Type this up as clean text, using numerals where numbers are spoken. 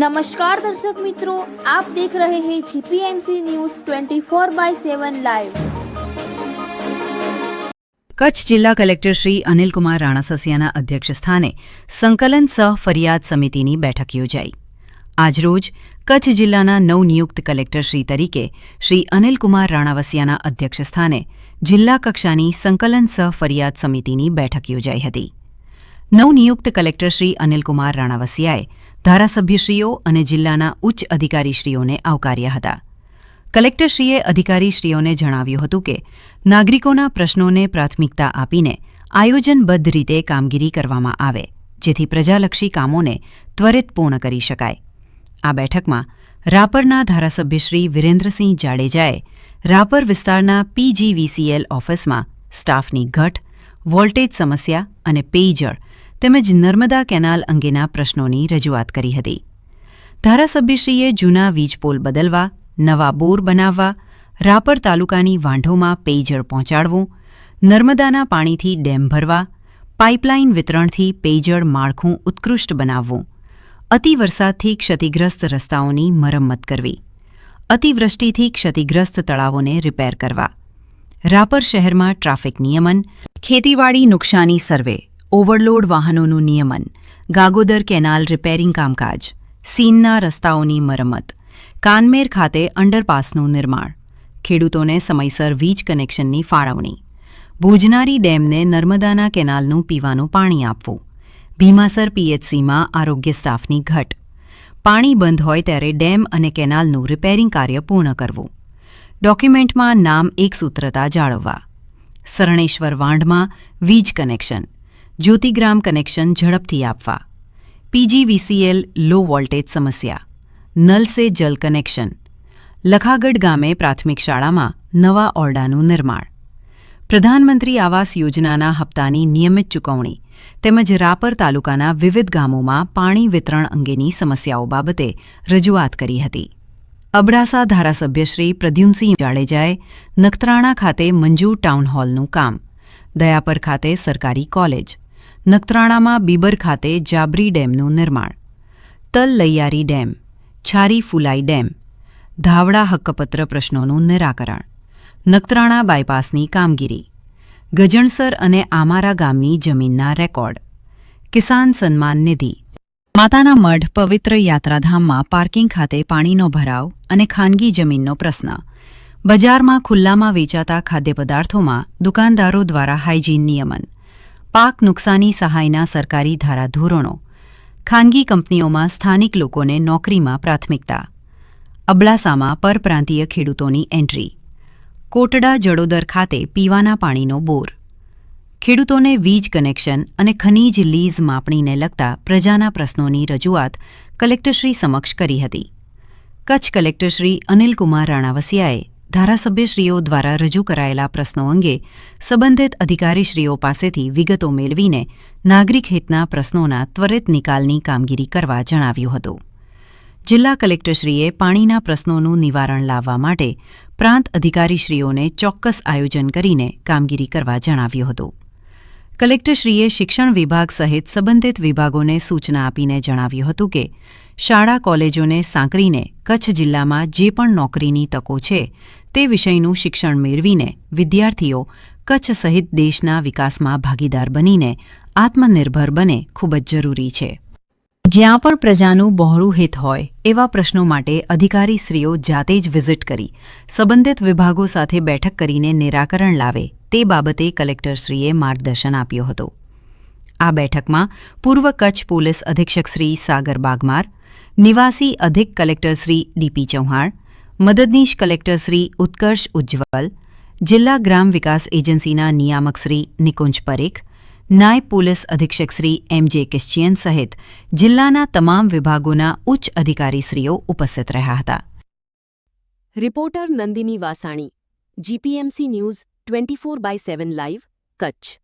नमस्कार दर्शक मित्रों, आप देख रहे हैं जीपीएमसी न्यूज 24/7 लाइव। કચ્છ જિલ્લા કલેક્ટર શ્રી અનિલકુમાર રાણાસસિયાના અધ્યક્ષસ્થાને સંકલન સહ ફરિયાદ સમિતિની બેઠક યોજાઈ। આજરોજ કચ્છ જિલ્લાના નવનિયુક્ત કલેક્ટરશ્રી તરીકે શ્રી અનિલકુમાર રાણાવસિયાના અધ્યક્ષસ્થાને જિલ્લા કક્ષાની સંકલન સહ ફરિયાદ સમિતિની બેઠક યોજાઈ હતી। નવનિયુક્ત કલેક્ટર શ્રી અનિલકુમાર રાણાવસિયાએ ધારાસભ્યશ્રીઓ અને જિલ્લાના ઉચ્ચ અધિકારીશ્રીઓને આવકાર્યા હતા। કલેક્ટરશ્રીએ અધિકારીશ્રીઓને જણાવ્યું હતું કે નાગરિકોના પ્રશ્નોને પ્રાથમિકતા આપીને આયોજનબદ્ધ રીતે કામગીરી કરવામાં આવે, જેથી પ્રજાલક્ષી કામોને ત્વરિત પૂર્ણ કરી શકાય। આ બેઠકમાં રાપરના ધારાસભ્ય શ્રી વિરેન્દ્રસિંહ જાડેજાએ રાપર વિસ્તારના PGVCL ઓફિસમાં સ્ટાફની ઘટ, વોલ્ટેજ સમસ્યા અને પેયજળ તેમજ નર્મદા કેનાલ અંગેના પ્રશ્નોની રજૂઆત કરી હતી। ધારાસભ્યશ્રીએ જૂના વીજપોલ બદલવા, નવા બોર બનાવવા, રાપર તાલુકાની વાંઢોમાં પેયજળ પહોંચાડવું, નર્મદાના પાણીથી ડેમ ભરવા, પાઇપલાઇન વિતરણથી પેયજળ માળખું ઉત્કૃષ્ટ બનાવવું, અતિવરસાદથી ક્ષતિગ્રસ્ત રસ્તાઓની મરમ્મત કરવી, અતિવૃષ્ટિથી ક્ષતિગ્રસ્ત તળાવોને રિપેર કરવા, રાપર શહેરમાં ટ્રાફિક નિયમન, ખેતીવાડી નુકસાની સર્વે, ઓવરલોડ વાહનોનું નિયમન, ગાગોદર કેનાલ રિપેરિંગ કામકાજ, સીનના રસ્તાઓની મરમ્મત, કાનમેર ખાતે અંડરપાસનું નિર્માણ, ખેડૂતોને સમયસર વીજ કનેક્શનની ફાળવણી, ભોજનારી ડેમને નર્મદાના કેનાલનું પીવાનું પાણી આપવું, ભીમાસર PHCમાં આરોગ્ય સ્ટાફની ઘટ, પાણી બંધ હોય ત્યારે ડેમ અને કેનાલનું રિપેરિંગ કાર્ય પૂર્ણ કરવું, ડોક્યુમેન્ટમાં નામ એકસૂત્રતા જાળવવા, સરણેશ્વર વાંઢમાં વીજ કનેક્શન, જ્યોતિગ્રામ કનેક્શન ઝડપથી આપવા, PGVCL લો વોલ્ટેજ સમસ્યા, નલ સે જલ કનેક્શન, લખાગઢ ગામે પ્રાથમિક શાળામાં નવા ઓરડાનું નિર્માણ, પ્રધાનમંત્રી આવાસ યોજનાના હપ્તાની નિયમિત ચૂકવણી તેમજ રાપર તાલુકાના વિવિધ ગામોમાં પાણી વિતરણ અંગેની સમસ્યાઓ બાબતે રજૂઆત કરી હતી। અબડાસા ધારાસભ્ય શ્રી પ્રદ્યુમનસિંહ જાડેજાએ નખત્રાણા ખાતે મંજૂર ટાઉન હોલનું કામ, દયાપર ખાતે સરકારી કોલેજ, નખત્રાણામાં બીબર ખાતે જાબરી ડેમનું નિર્માણ, તલ લૈયારી ડેમ, છારી ફુલાઈ ડેમ, ધાવડા હક્કપત્ર પ્રશ્નોનું નિરાકરણ, નખત્રાણા બાયપાસની કામગીરી, ગજણસર અને આમારા ગામની જમીનના રેકોર્ડ, કિસાન સન્માન નિધિ, માતાના મઢ પવિત્ર યાત્રાધામમાં પાર્કિંગ ખાતે પાણીનો ભરાવ અને ખાનગી જમીનનો પ્રશ્ન, બજારમાં ખુલ્લામાં વેચાતા ખાદ્યપદાર્થોમાં દુકાનદારો દ્વારા હાઇજીન નિયમન, પાક નુકસાની સહાયના સરકારી ધારાધોરણો, ખાનગી કંપનીઓમાં સ્થાનિક લોકોને નોકરીમાં પ્રાથમિકતા, અબડાસામાં પરપ્રાંતીય ખેડૂતોની એન્ટ્રી, કોટડા જડોદર ખાતે પીવાના પાણીનો બોર, ખેડૂતોને વીજ કનેક્શન અને ખનીજ લીઝ માપણીને લગતા પ્રજાના પ્રશ્નોની રજૂઆત કલેક્ટરશ્રી સમક્ષ કરી હતી। કચ્છ કલેક્ટરશ્રી અનિલકુમાર રાણાવસિયાએ ધારાસભ્યશ્રીઓ દ્વારા રજૂ કરાયેલા પ્રશ્નો અંગે સંબંધિત અધિકારીશ્રીઓ પાસેથી વિગતો મેળવીને નાગરિક હિતના પ્રશ્નોના ત્વરિત નિકાલની કામગીરી કરવા જણાવ્યું હતું। જિલ્લા કલેક્ટરશ્રીએ પાણીના પ્રશ્નોનું નિવારણ લાવવા માટે પ્રાંત અધિકારીશ્રીઓને ચોક્કસ આયોજન કરીને કામગીરી કરવા જણાવ્યું હતું। કલેક્ટરશ્રીએ શિક્ષણ વિભાગ સહિત સંબંધિત વિભાગોને સૂચના આપીને જણાવ્યું હતું કે શાળા કોલેજોને સાંકળીને કચ્છ જિલ્લામાં જે પણ નોકરીની તકો છે તે વિષયનું શિક્ષણ મેળવીને વિદ્યાર્થીઓ કચ્છ સહિત દેશના વિકાસમાં ભાગીદાર બનીને આત્મનિર્ભર બને ખૂબ જ જરૂરી છે। જ્યાં પણ પ્રજાનું બહોળું હિત હોય એવા પ્રશ્નો માટે અધિકારીશ્રીઓ જાતે જ વિઝિટ કરી સંબંધિત વિભાગો સાથે બેઠક કરીને નિરાકરણ લાવે તે બાબતે કલેક્ટરશ્રીએ માર્ગદર્શન આપ્યું હતું। આ બેઠકમાં પૂર્વ કચ્છ પોલીસ અધિક્ષક શ્રી સાગર બાગમાર, નિવાસી અધિક કલેક્ટર શ્રી DP ચૌહાણ, મદદનીશ કલેક્ટર શ્રી ઉત્કર્ષ ઉજ્જવલ, જિલ્લા ગ્રામ વિકાસ એજન્સીના નિયામક શ્રી નિકુંજ પરેખ, નાયબ પોલીસ અધિક્ષક શ્રી MJ કિશ્ચિયન સહિત જિલ્લાના તમામ વિભાગોના ઉચ્ચ અધિકારીશ્રીઓ ઉપસ્થિત રહ્યા હતા। Reporter Nandini Vasani, GPMC news 24/7 live, Kutch.